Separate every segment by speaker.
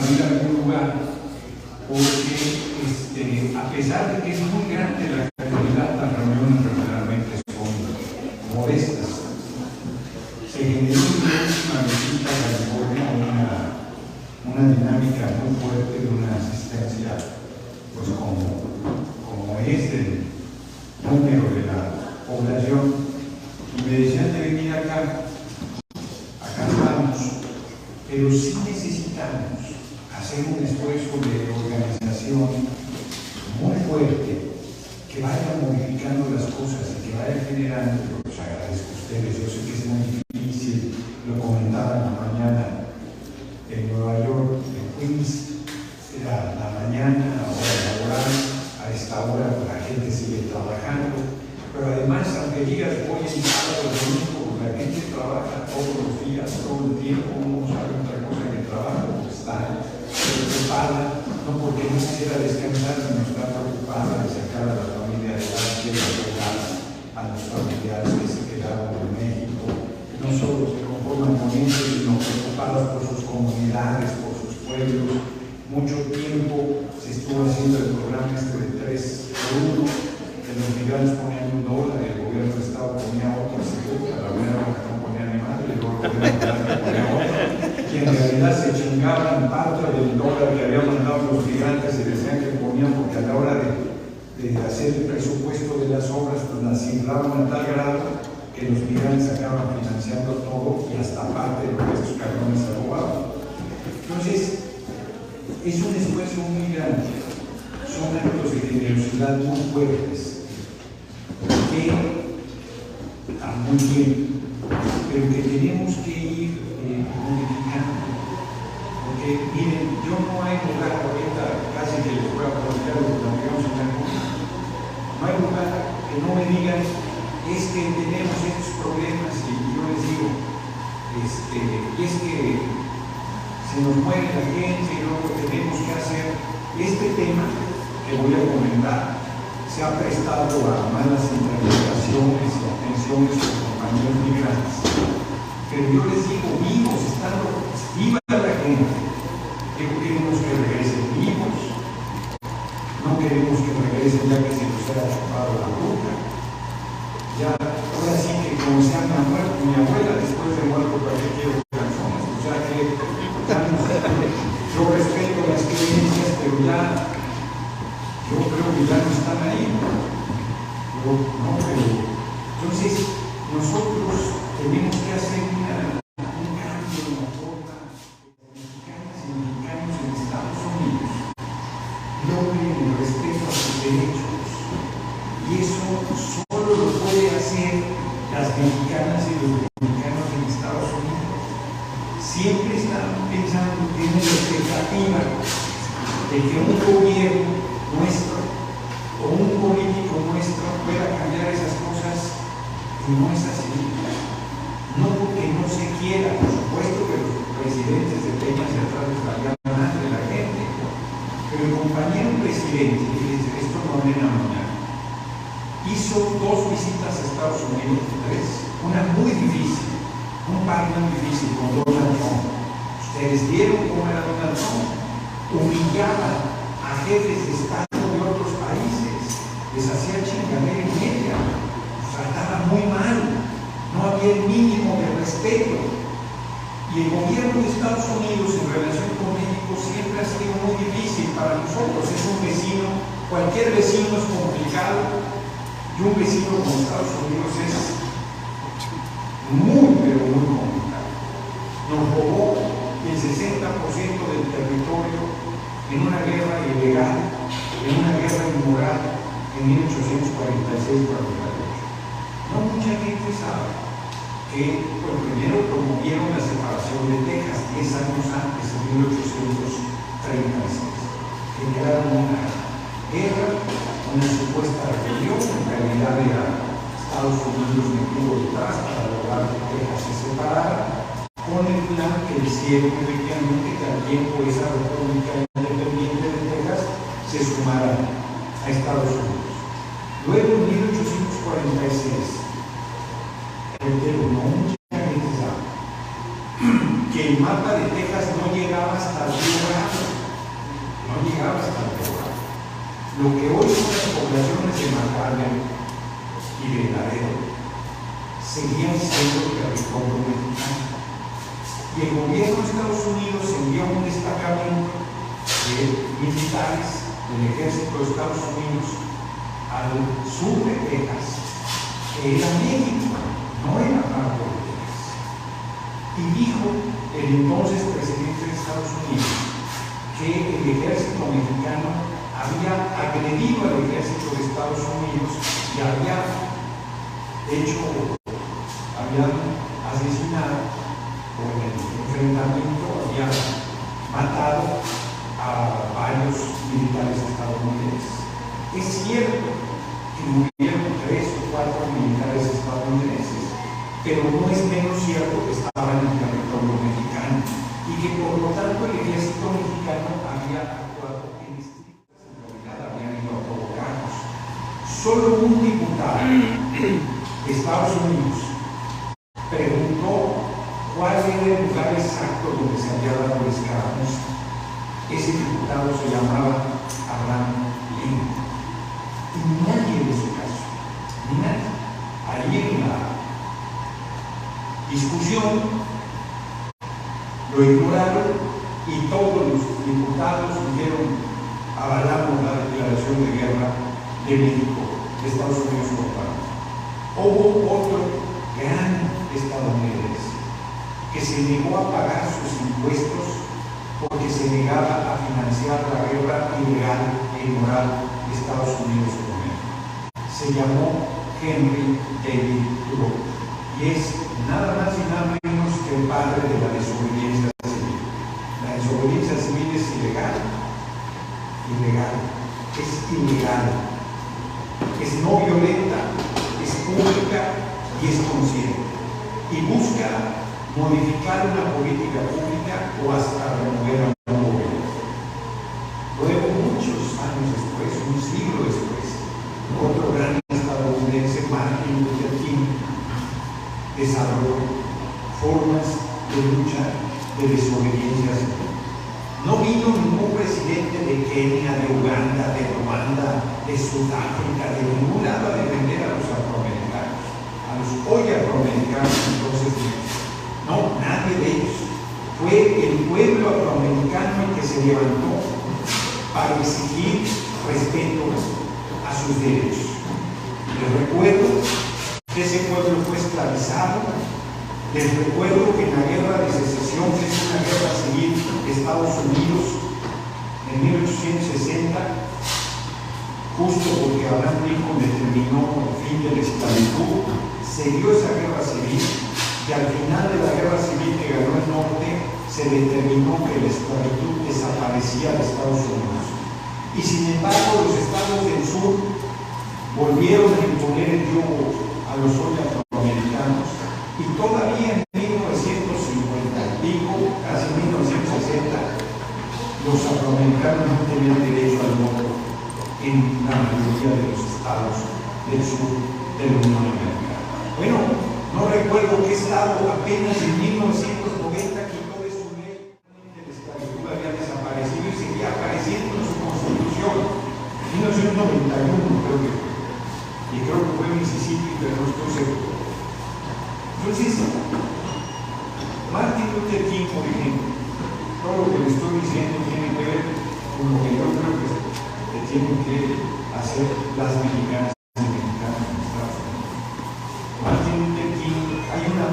Speaker 1: ir a algún lugar, porque a pesar de que es muy grande la cantidad, las reuniones regularmente son modestas. Se generó en la última visita a California una dinámica muy fuerte de una asistencia, pues como es el número de la población, y me decían de venir acá estamos, pero sí necesitamos hacer un esfuerzo de organización muy fuerte que vaya modificando las cosas y que vaya generando. Los agradezco a ustedes, yo sé que es muy difícil, lo comentaba en la mañana en Nueva York, en Queens, era la mañana, hora laboral, a esta hora la gente sigue trabajando, pero además, aunque digas voy a sábado o domingo, la gente trabaja todos los días, todo el tiempo, no sabe otra cosa que trabaja, porque está preocupada, no porque no quisiera descansar, sino está preocupada de sacar a la familia adelante, de apoyar a los familiares que se quedaron en México, no solo se conforman con eso, sino preocupadas por sus comunidades, por sus pueblos. Mucho tiempo se estuvo haciendo el programa de 3 por 1, que los migrantes ponían $1, el gobierno del Estado ponía otro, la primera vez que no ponía ni madre, luego el gobierno del Estado ponía otro, que en realidad se chingaban parte del dólar que habían mandado los migrantes y decían que ponían, porque a la hora de hacer el presupuesto de las obras, pues las inflaban a tal grado que los migrantes acaban financiando todo y hasta parte de lo que estos cabrones se robaban. Entonces, es un esfuerzo muy grande, son actos de generosidad muy fuertes, que están muy bien, pero que tenemos que ir modificando. Porque, miren, yo no hay lugar, ahorita casi que les voy a platicar lo que digamos en la comunidad, no hay lugar que no me digan, es que tenemos estos problemas, y yo les digo, y es que se nos muere la gente y luego tenemos que hacer este tema que voy a comentar. Se ha prestado a malas interpretaciones y atenciones por compañeros migrantes. Pero yo les digo, vivos, viva la gente. Digo, queremos que regresen vivos. No queremos que regresen ya que se nos haya chupado la boca. Ya, ahora sí que como se han muerto, mi abuela después de muerto, ¿para qué quiero canciones? O sea que yo respeto las creencias, pero ya yo creo que ya no están ahí. Pero entonces nosotros tenemos que hacer un cambio en la forma de mexicanas y mexicanos en Estados Unidos logren el respeto a sus derechos. Y eso solo lo puede hacer las mexicanas y los mexicanos en Estados Unidos. Siempre están pensando, tienen la expectativa de que un gobierno nuestro o un político nuestro pueda cambiar esas cosas, y no es así. No porque no se quiera, por supuesto que los presidentes de Peña se atrás de la de la gente, pero el compañero presidente, fíjense, esto no viene a mañana, hizo 2 visitas a Estados Unidos, 3, una muy difícil, un par muy difícil con Donald Trump. Ustedes vieron cómo era Donald Trump, humillaba a jefes de Estado de otros países, les hacía chingadera en media, los trataba muy mal, no había el mínimo de respeto. Y el gobierno de Estados Unidos en relación con México siempre ha sido muy difícil para nosotros. Es un vecino, cualquier vecino es complicado, y un vecino como Estados Unidos es muy, pero muy complicado. Nos robó el 60% del territorio en una guerra ilegal, en una guerra inmoral en 1846-48. No mucha gente sabe que primero promovieron la separación de Texas 10 años antes, en 1836. Generaron una guerra, una supuesta rebelión, en realidad era Estados Unidos metido detrás para lograr que Texas se separara, con el plan que hicieron efectivamente que al tiempo esa república independiente de Texas se sumara a Estados Unidos. Luego en 1846, pero no mucha gente sabe que el mapa de Texas no llegaba hasta el Río Grande. lo que hoy son las poblaciones de McAllen y de Laredo seguían siendo territorio mexicano. Y el gobierno de Estados Unidos envió un destacamento de militares del ejército de Estados Unidos al sur de Texas, que era México, no era parte de Texas. Y dijo el entonces presidente de Estados Unidos que el ejército mexicano había agredido al ejército de Estados Unidos y había asesinado, o en el enfrentamiento había matado a varios militares estadounidenses. Es cierto que murieron 3 o 4 militares estadounidenses, pero no es menos cierto que estaban en el territorio mexicano y que por lo tanto el ejército mexicano había actuado en estricta centralidad, habían ido a provocarnos. Solo un diputado de Estados Unidos preguntó cuál era el lugar exacto donde se había dado la escaramuza. Ese diputado se llamaba Abraham Lincoln. Y nadie le hizo caso, ni nadie. Allí en la discusión lo ignoraron y todos los diputados dijeron: avalamos la declaración de guerra de México, de Estados Unidos contra México. Hubo otro gran estadounidense que se negó a pagar sus impuestos porque se negaba a financiar la guerra ilegal e inmoral de Estados Unidos con México. Se llamó Henry David Thoreau y es nada más y nada menos que el padre de la desobediencia civil. La desobediencia civil es ilegal, es ilegal, es no violenta, es pública y es consciente, y busca modificar una política pública o hasta remover a un gobierno. Luego, muchos años después, un siglo después, otro gran estadounidense, Martin Luther King, desarrolló formas de lucha de desobediencia civil. No vino ningún presidente de Kenia, de Uganda, de Ruanda, de Sudáfrica, de ningún lado a defender a los afroamericanos, a los hoy afroamericanos entonces. No, nadie de ellos. Fue el pueblo afroamericano el que se levantó para exigir respeto a sus derechos. Les recuerdo que ese pueblo fue esclavizado. Les recuerdo que en la guerra de secesión, que es una guerra civil de Estados Unidos en 1860, justo porque Abraham Lincoln determinó el fin de la esclavitud, se dio esa guerra civil. Y al final de la guerra civil que ganó el norte, se determinó que la esclavitud desaparecía de Estados Unidos. Y sin embargo, los estados del sur volvieron a imponer el yugo a los hoy afroamericanos, y todavía en 1950 y pico, casi 1960, los afroamericanos no tenían derecho al voto en la mayoría de los estados del sur de la Unión Americana. Bueno, no recuerdo qué estado apenas en 1990 quitó de su ley la esclavitud, había desaparecido y seguía apareciendo en su constitución. 1991 creo que fue. Y creo que fue Mississippi, pero no estoy seguro. Entonces, Martin Luther King, por ejemplo, todo lo que le estoy diciendo tiene que ver con lo que yo creo que tienen que hacer las mexicanas.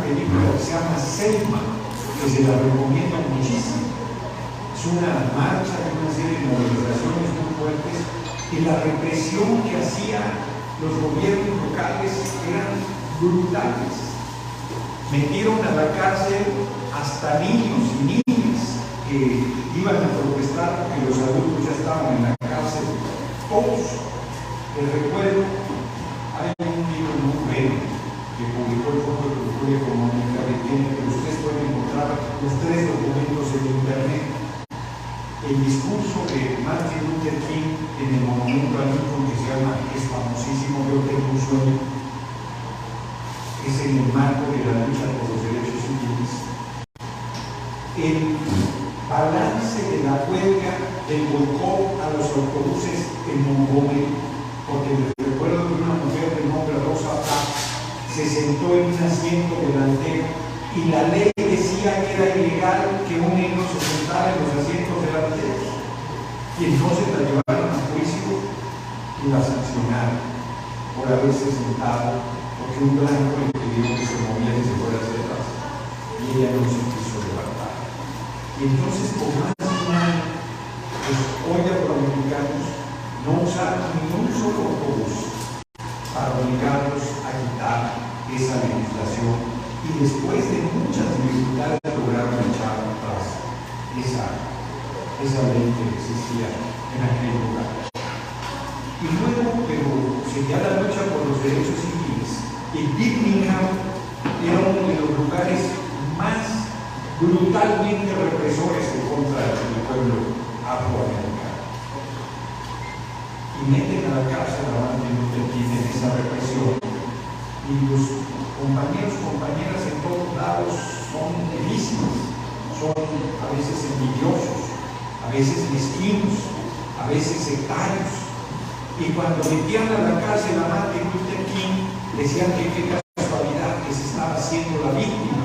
Speaker 1: Que se llama Selma, que se la recomiendo muchísimo. Es una marcha de una serie de movilizaciones muy fuertes y la represión que hacían los gobiernos locales eran brutales. Metieron a la cárcel hasta niños y niñas que iban a protestar porque los adultos ya estaban en la cárcel. Todos. Les recuerdo, hay un libro muy bueno que publicó el Fondo de Cultura Económica que tiene, que ustedes pueden encontrar los 3 documentos en internet. El discurso de Martin Luther King en el monumento a Lincoln, que se llama, que es famosísimo, Yo tengo un sueño, es en el marco de la lucha por los derechos civiles. El balance de la huelga del boicot a los autobuses en Montgomery, porque les recuerdo que una mujer de nombre Rosa Parks se sentó en un asiento delantero y la ley decía que era ilegal que un negro se sentara en los asientos delanteros. Y entonces la llevaron a juicio y la sancionaron por haberse sentado, porque un blanco le pidió que se moviera y se fuera hacia atrás. Y ella no se quiso levantar. Y entonces, por más de un año, los hoy afroamericanos no usaron ni un solo autobús para obligarlos a quitar esa legislación. Y después de muchas dificultades lograron echar atrás esa ley que existía en aquel lugar. Y luego, pero seguía la lucha por los derechos civiles. Y Birmingham era uno de los lugares más brutalmente represores en contra del pueblo afroamericano. Y meten a la cárcel a Martin Luther King en esa represión. Y los compañeras en todos lados son delísimos, son a veces envidiosos, a veces mezquinos, a veces sectarios. Y cuando metían a la cárcel a Martin Luther King, decían que qué casualidad que se estaba haciendo la víctima.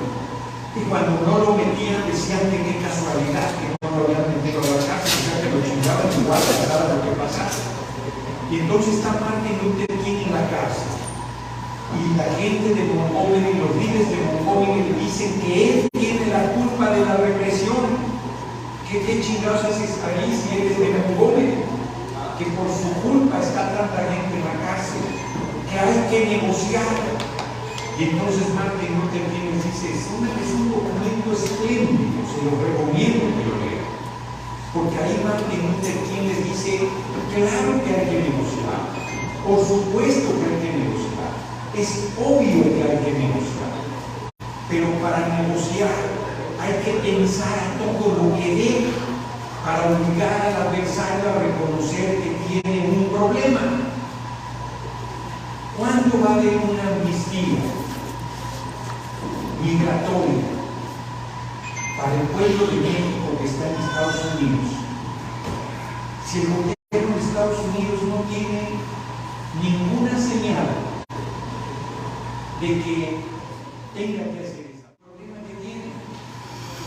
Speaker 1: Y cuando no lo metían, decían que qué casualidad que no lo habían metido a la cárcel, o sea que lo chingaban igual, pasara lo que pasara. Y entonces está Martin Luther King en la cárcel. Y la gente de Montgomery, los líderes de Montgomery, dicen que él tiene la culpa de la represión. ¿Qué chingados haces ahí si eres de Montgomery? Que por su culpa está tanta gente en la cárcel, que hay que negociar. Y entonces Martin Luther King les dice, es un documento espléndido, se lo recomiendo que lo lean. Porque ahí Martin Luther King les dice, claro que hay que negociar, por supuesto que hay que negociar. Es obvio que hay que negociar, pero para negociar hay que pensar todo lo que dé para obligar al adversario a reconocer que tiene un problema. ¿Cuándo va a haber una amnistía migratoria para el pueblo de México que está en Estados Unidos? Si el gobierno de Estados Unidos no tiene ninguna señal de que tenga que hacer eso. El problema que tiene,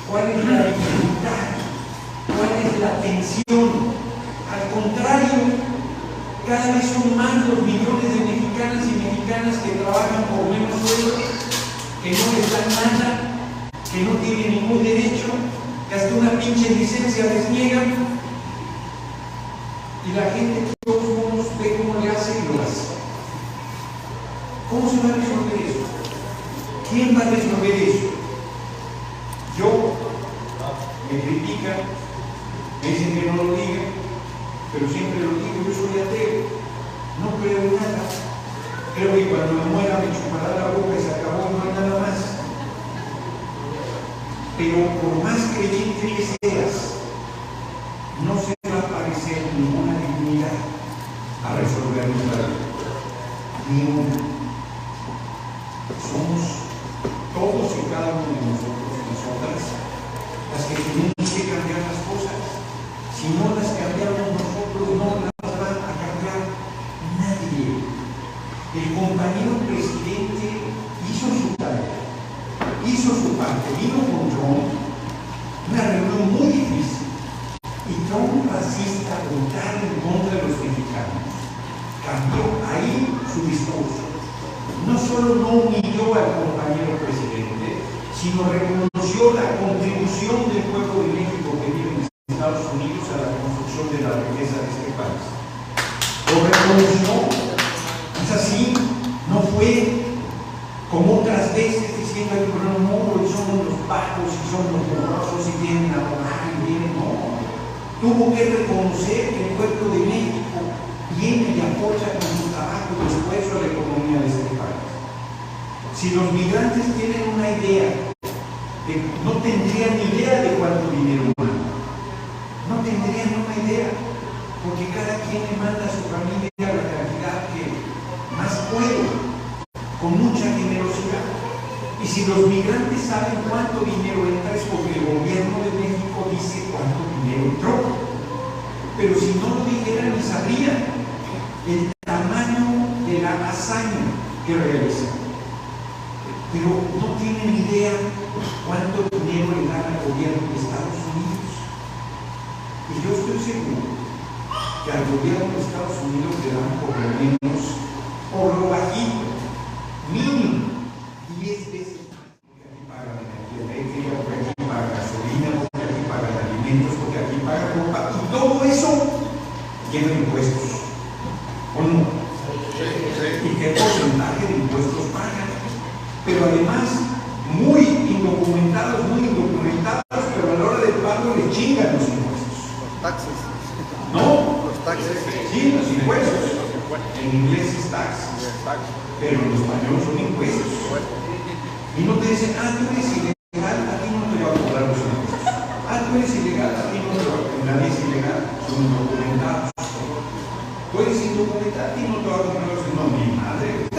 Speaker 1: ¿cuál es la dificultad? ¿Cuál es la tensión? Al contrario, cada vez son más los millones de mexicanas y mexicanas que trabajan por menos sueldo, que no les dan nada, que no tienen ningún derecho, que hasta una pinche licencia les niegan, y la gente de todos modos ve cómo le hace y lo hace. ¿Cómo se va a resolver eso? ¿Quién va a resolver eso? Yo, me critican, me dicen que no lo diga, pero siempre lo digo, yo soy ateo, no creo en nada. Creo que cuando me muera me chupará la boca y se acabó, no hay nada más. Pero por más creyente que seas, no se va a aparecer ninguna dignidad a resolver nuestra vida. Ni una. Somos todos y cada uno de nosotros y nosotras las que tenemos que cambiar las cosas. Si no las cambiamos nosotros, no las va a cambiar nadie. El compañero presidente hizo su tarea, hizo su parte, vino con Trump, una reunión muy difícil, y Trump, racista, brutal en contra de los mexicanos, cambió ahí su discurso. No solo no humilló al compañero presidente, sino reconoció la contribución del pueblo de México que vive en Estados Unidos a la construcción de la riqueza de este país. Lo reconoció. Es así, no fue como otras veces diciendo que no, son los bajos y son los borrosos y vienen a robar y vienen, no. Tuvo que reconocer que el pueblo de México viene y apoya con su trabajo y esfuerzo a la economía de este país. Si los migrantes tienen una idea, no tendrían ni idea de cuánto dinero manda. No tendrían una idea, porque cada quien le manda a su familia la cantidad que más puede, con mucha generosidad. Y si los migrantes saben cuánto dinero entra, es porque el gobierno de México dice cuánto dinero entró. pero si no lo dijeran ni sabrían el tamaño de la hazaña que realizan. Pero no tienen idea cuánto dinero le dan al gobierno de Estados Unidos. Y yo estoy seguro que al gobierno de Estados Unidos le dan por lo menos, por lo bajito, mínimo 10 veces más. Porque aquí pagan energía eléctrica, porque aquí pagan gasolina, porque aquí pagan alimentos, porque aquí pagan ropa, y todo eso lleva impuestos. ¿O no? ¿Y qué porcentaje de impuestos pagan? Pero además, muy indocumentados, pero a la hora del pago les chingan los impuestos.
Speaker 2: Los taxes.
Speaker 1: ¿No?
Speaker 2: Los taxes.
Speaker 1: Sí, los impuestos. En inglés es tax, pero en español son impuestos. Y no te dicen, tú eres ilegal, a ti no te va a cobrar los impuestos. Tú eres ilegal, a ti no te va a cobrar. Nadie es ilegal, son indocumentados. Tú eres indocumentado, a ti no te va a cobrar los impuestos. No, mi madre,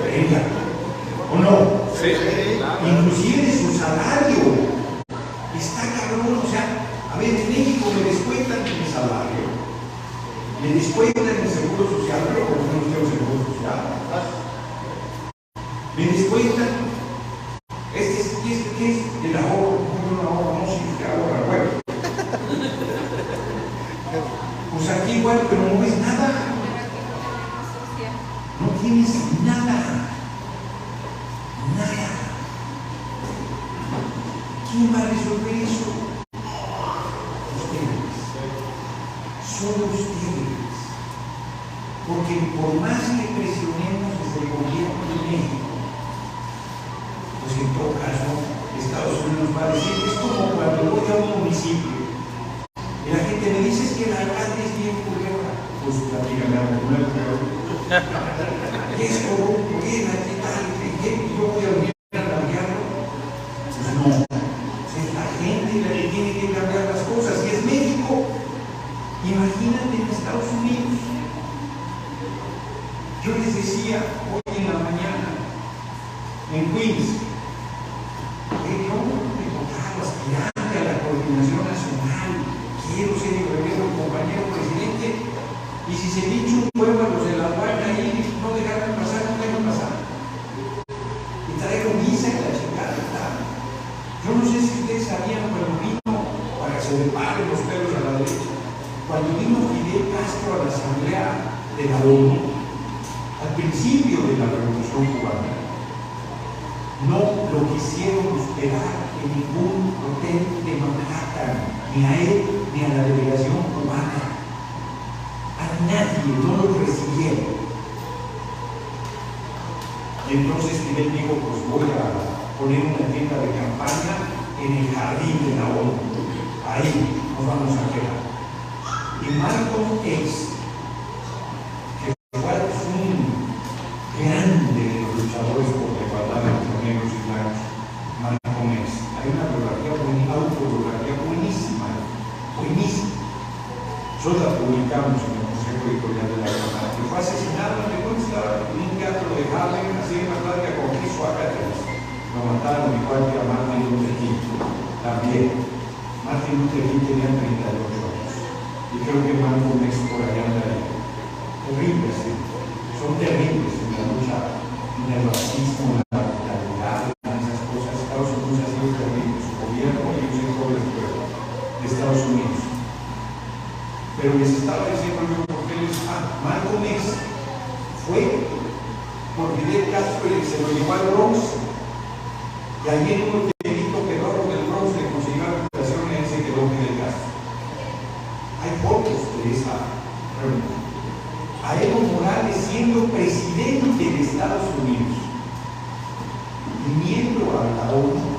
Speaker 1: venga. ¿O no?
Speaker 2: Sí, claro.
Speaker 1: Inclusive su salario está cabrón. O sea, a ver, en México me descuentan mi salario, me descuentan el seguro social, pero como no tengo seguro social, me descuentan ¿qué es el ahorro? No sé qué ahorra, bueno. Pues aquí igual, pero no ves nada, no tienes nada. Nada. ¿Quién va a resolver eso? Ustedes. Solo ustedes. Porque por más que presionemos desde el gobierno de México, pues en todo caso, Estados Unidos va a decir, es como cuando voy a un municipio y la gente me dice, es que el alcalde es bien culebra. Pues platícame algo, no es culebra. Es corrupto, ¿qué tal? ¿Y yo voy a venir a cambiarlo? Pues no. Es la gente la que tiene que cambiar las cosas. Y es México. Imagínate en Estados Unidos. Yo les decía hoy en la mañana, en Queens, que yo me tocaba aspirante a la coordinación nacional. Quiero ser el compañero presidente. Y si se dicho un pueblo a los de la Guardia ahí, no dejaron pasar, no dejan pasar. Traigo misa en la chingada. Yo no sé si ustedes sabían cuando vino, para que se le paren los pelos a la derecha, cuando vino Fidel Castro a la asamblea de la ONU, al principio de la Revolución Cubana, no lo quisieron hospedar en ningún hotel de Manhattan, ni a él ni a la delegación cubana. A nadie, no lo recibieron. Y entonces Fidel dijo, pues voy a poner una tienda de campaña en el jardín de la ONU. Ahí nos vamos a quedar. Y Malcolm X, que fue un grande de los luchadores por la igualdad entre negros y blancos, Malcolm X, hay una autobiografía buenísima. Nosotros la publicamos en el Consejo Editorial de la Cámara, que fue asesinado en un teatro de Harlem, así de más larga como Cristo Acáteres. Lo mataron igual que a Martin Luther King. También. Martin Luther King tenía 38 años. Y creo que Malcolm X por allá anda ahí. Terribles, ¿sí? Son terribles en la lucha, en el racismo, en la brutalidad, en esas cosas. Estados Unidos ha sido terrible. Su gobierno y los hijos de Estados Unidos. Pero les estaba diciendo yo porque Malcolm X fue por Fidel Castro y se lo llevó al Bronx, y allí en un hotelito pedorro del Bronx le consiguió la habitación y ahí se quedó Fidel Castro. Hay fotos de esa reunión. A Evo Morales siendo presidente de Estados Unidos y miembro a la ONU,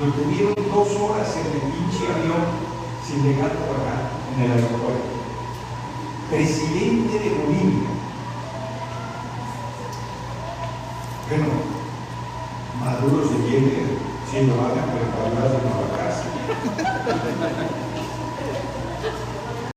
Speaker 1: lo tuvieron 2 horas en el pinche avión sin llegar por acá en el aeropuerto. Presidente de Bolivia. Bueno, Maduro se quiere, si lo hagan, pero para hablar de Nueva Casa.